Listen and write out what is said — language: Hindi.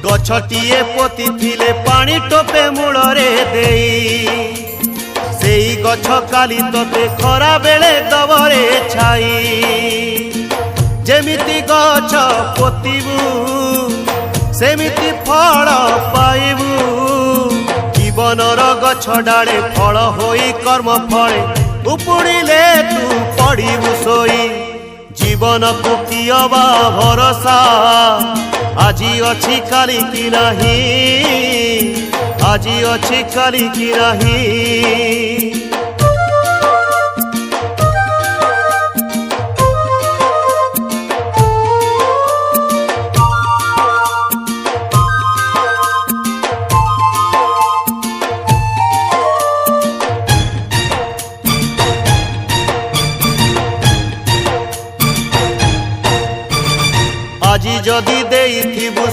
गछटिए पोती थिले पानी टोपे मूलरे देई सेई गछ काली तोते खरा बेले दबरे छाई जेमिति गछ पोतीबू सेमिति फल पाइबू जीवनर गछ डाले फल होई कर्म फले उपुड़िले तू पड़िबू सोई जीवन को कियबा भरोसा आजी अछि काली की नहीं आजी अछि काली की नहीं। আজি যদি দেইথিবু